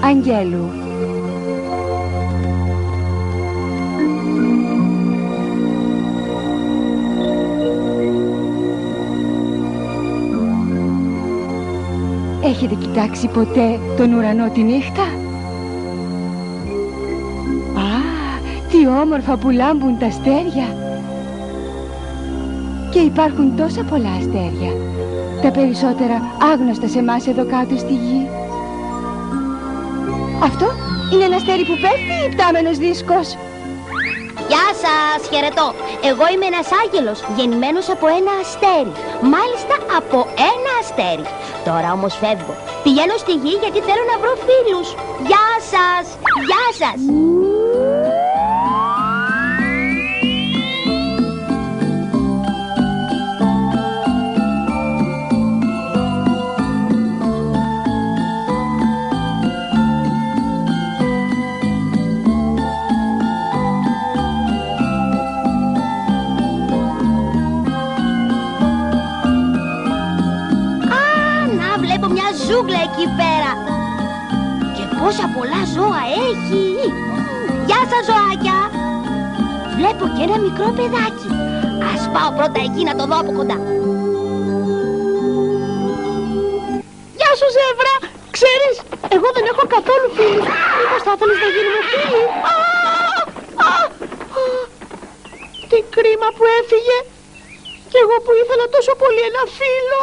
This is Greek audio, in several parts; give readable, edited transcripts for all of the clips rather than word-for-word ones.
Αγγέλου. Έχετε κοιτάξει ποτέ τον ουρανό τη νύχτα? Α, τι όμορφα που λάμπουν τα αστέρια. Και υπάρχουν τόσα πολλά αστέρια, τα περισσότερα άγνωστα σε εμάς εδώ κάτω στη γη. Αυτό είναι ένα αστέρι που πέφτει ή πτάμενος δίσκος? Γεια σας, χαιρετώ. Εγώ είμαι ένας άγγελος, γεννημένος από ένα αστέρι. Μάλιστα από ένα αστέρι. Τώρα όμως φεύγω. Πηγαίνω στη γη γιατί θέλω να βρω φίλους. Γεια σας, γεια σας. Ζούγκλα εκεί πέρα. Και πόσα πολλά ζώα έχει. Γεια σας ζωάκια. Βλέπω και ένα μικρό παιδάκι. Ας πάω πρώτα εκεί να το δω από κοντά. Γεια σου ζεύρα. Ξέρεις, εγώ δεν έχω καθόλου φίλους. Μήπως θα ήθελες να γίνουμε φίλοι? Τι κρίμα που έφυγε. Κι εγώ που ήθελα τόσο πολύ ένα φίλο.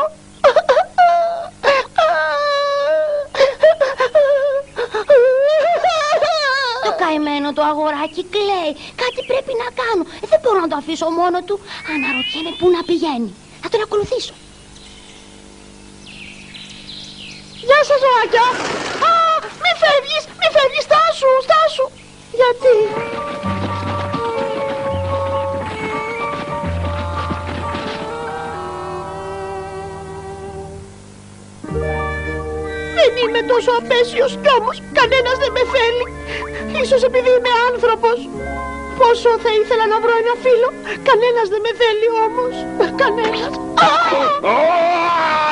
Το καημένο το αγοράκι κλαίει. Κάτι πρέπει να κάνω. Δεν μπορώ να το αφήσω μόνο του. Αναρωτιέμαι πού να πηγαίνει. Θα τον ακολουθήσω. Γεια σας ζωάκια. Μη φεύγεις, στάσου. Γιατί? Δεν είμαι τόσο απέσιος κι όμως κανένας δεν με θέλει. Ίσως επειδή είμαι άνθρωπος. Πόσο θα ήθελα να βρω ένα φίλο. Κανένας δεν με θέλει όμως. Κανένας.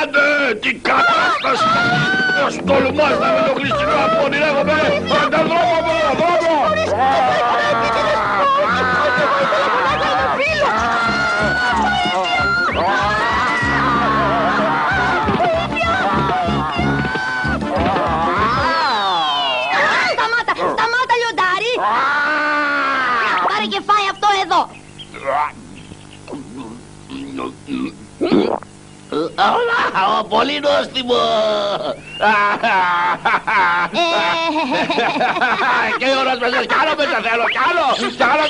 Άντε, τι κατάσταση! Πώς τολμάς να με ενοχλείς την ώρα που ονειρεύομαι! Άντε δρόμο από εδώ, δρόμο! Σταμάτα λιοντάρι! Πάρε και φάει αυτό εδώ! Πολύ νόστιμο! Και η ώρας μεσές, κι άλλο μεσές θέλω, κι άλλο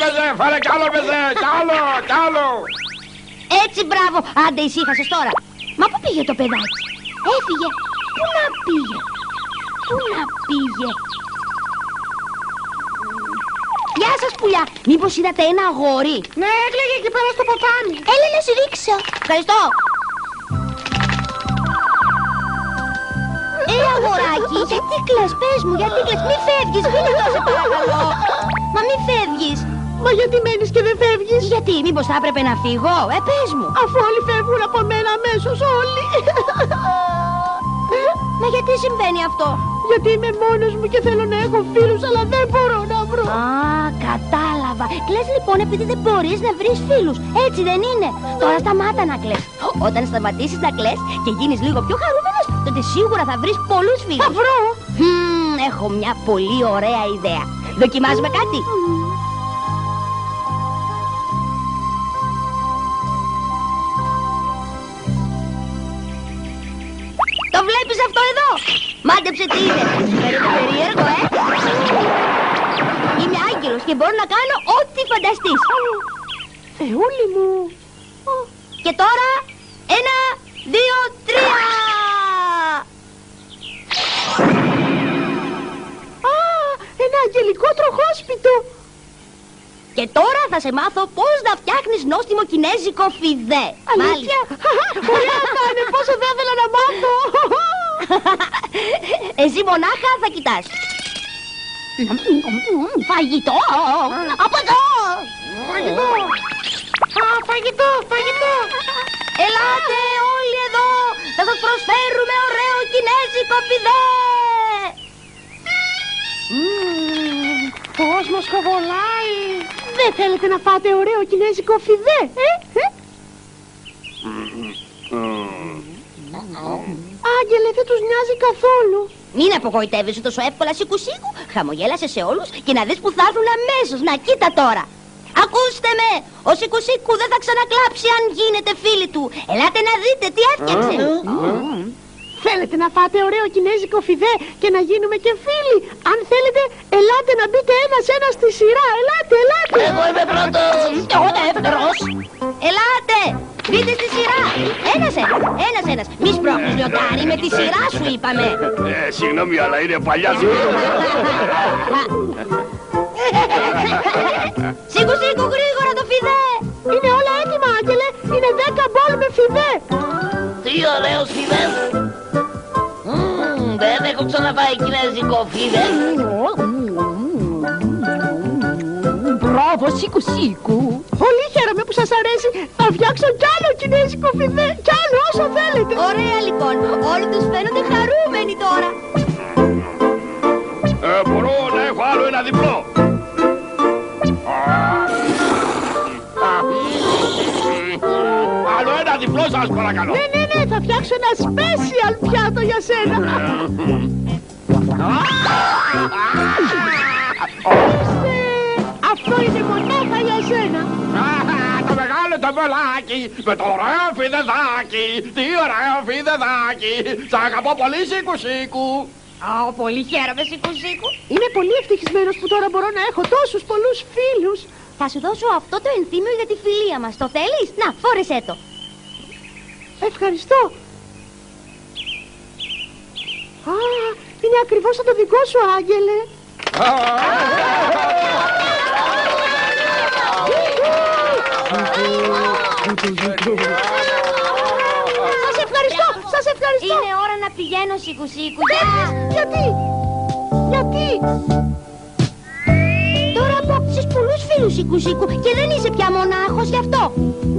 μεσές, φάλε κι άλλο μεσές, κι άλλο! Έτσι μπράβο! Άντε ησύχασες τώρα! Μα πού πήγε το παιδάκι? Έφυγε! Πού να πήγε? Γεια σας πουλιά! Μήπως είδατε ένα αγόρι? Ναι, έκλαιγε εκεί πέρα στο ποτάμι. Έλα να σε ρίξω. Ευχαριστώ. Αγοράκι, γιατί κλαις? Πες μου, γιατί κλαις? Μη φεύγεις, μη το σε παρακαλώ. Μα μη φεύγεις. Μα γιατί μένεις και δεν φεύγεις? Γιατί, μήπως θα έπρεπε να φύγω? Πες μου. Αφού όλοι φεύγουν από μένα αμέσως, όλοι. Μα γιατί συμβαίνει αυτό? Γιατί είμαι μόνος μου και θέλω να έχω φίλους, αλλά δεν μπορώ να βρω. Α, κατάλαβα. Κλαις λοιπόν επειδή δεν μπορείς να βρεις φίλους. Έτσι δεν είναι? Τώρα σταμάτα να κλαις. Όταν σταματήσεις να κλαις και γίνεις λίγο πιο χαρούμενος, τότε σίγουρα θα βρεις πολλούς φίλους. Θα βρω. Έχω μια πολύ ωραία ιδέα. Δοκιμάζουμε κάτι? Το βλέπεις αυτό εδώ? Μάντεψε τι είναι. Φαίνεται περίεργο, Είμαι άγγελος και μπορώ να κάνω ό,τι φανταστείς. Θεούλη μου. Και τώρα, 1, 2, 3. Ένα αγγελικό τροχόσπιτο. Και τώρα θα σε μάθω πώς να φτιάχνεις νόστιμο κινέζικο φιδέ. Αλήθεια? Ωραία θα είναι, πόσο θα ήθελα να μάθω. Εσύ μονάχα θα κοιτάς. Φαγητό! Από εδώ! Φαγητό! Φαγητό! Ελάτε όλοι εδώ! Θα σας προσφέρουμε ωραίο κινέζικο φιδέ! σκοβολάει. Δεν θέλετε να φάτε ωραίο κινέζικο φιδέ, Άγγελε, δεν τους νοιάζει καθόλου. Μην απογοητεύεσαι τόσο εύκολα, Σικου-Σίκου. Χαμογέλασε σε όλους και να δεις που θα έρθουν αμέσως. Να κοίτα τώρα. Ακούστε με! Ο Σικου-Σίκου δεν θα ξανακλάψει αν γίνετε φίλοι του. Ελάτε να δείτε τι έφτιαξε. Θέλετε να φάτε ωραίο κινέζικο φιδέ και να γίνουμε και φίλοι? Αν θέλετε, ελάτε να μπείτε ένας-ένας στη σειρά. Ελάτε, ελάτε. Εγώ είμαι πρώτος. Κι εγώ δεύτερος. Ελάτε! Μπείτε στη σειρά! Ένας-ένας! Μη σπρώχνεις, λιοντάρι, με τη σειρά σου είπαμε! Συγγνώμη, αλλά είναι παλιά σειρά. Σίκου-Σίκου, γρήγορα το φιδέ! Είναι όλα έτοιμα, Άγγελε. Είναι 10 μπολ με φιδέ. Τι ωραίος φιδές. Δεν έχω ξαναφάει κινέζικο φιδέ. Μπράβο, Σίκου-Σίκου. Πολύ χαίρομαι που σας αρέσει. Θα φτιάξω κι άλλο κινέζικο φιδέ. Κι άλλο όσο θέλετε. Ωραία λοιπόν, όλοι τους φαίνονται χαρούμενοι τώρα. Μπορώ να έχω άλλο ένα διπλό. Άλλο ένα διπλό σας παρακαλώ. Ναι, θα φτιάξω ένα special πιάτο για σένα. Αυτό είναι μονάχα για σένα. Το μεγάλο το μπολάκι, με το ωραίο φιδεδάκι, τι ωραίο φιδεδάκι. Σ' αγαπώ πολύ, Σίκου-Σίκου. Πολύ χαίρομαι, Σίκου-Σίκου. Είμαι πολύ ευτυχισμένος που τώρα μπορώ να έχω τόσους πολλούς φίλους. Θα σου δώσω αυτό το ενθύμιο για τη φιλία μας. Το θέλεις? Να, φόρεσέ το. Ευχαριστώ. Α, είναι ακριβώς σαν το δικό σου, Άγγελε. Σας ευχαριστώ. Είναι ώρα να πηγαίνω, Σίκου-Σίκου. Γιατί? Τώρα απόκτησες πολλούς φίλους, Σίκου-Σίκου, και δεν είσαι πια μονάχος γι' αυτό.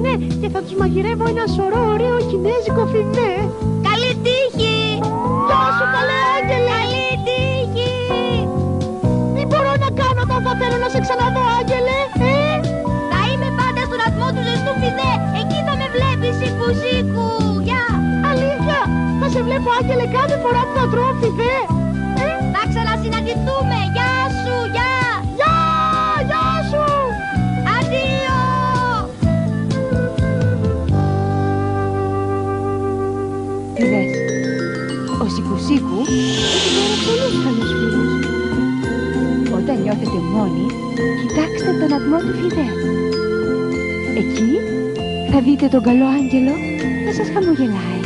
Ναι, και θα τους μαγειρεύω ένα σωρό ωραίο κινέζικο φιδέ. Καλή τύχη! Γεια σου, καλέ Άγγελε. Καλή τύχη! Τι μπορώ να κάνω όταν θα θέλω να σε ξαναδώ, Άγγελε, Θα είμαι πάντα στον ατμό του ζεστού φιδέ. Εκεί θα με βλέπεις, Σίκου-Σίκου. Γεια! Αλήθεια, θα σε βλέπω, Άγγελε, κάθε φορά που θα τρώω φιδέ. Θα ξανασυναντηθούμε. Γεια σου, γεια! Γεια σου. Αντίο! Είδες, ο Σίκου-Σίκου έχει τώρα πολλούς καλούς φίλους. Όταν νιώθετε μόνοι, κοιτάξτε τον ατμό του φιδέ. Εκεί θα δείτε τον καλό άγγελο να σας χαμογελάει.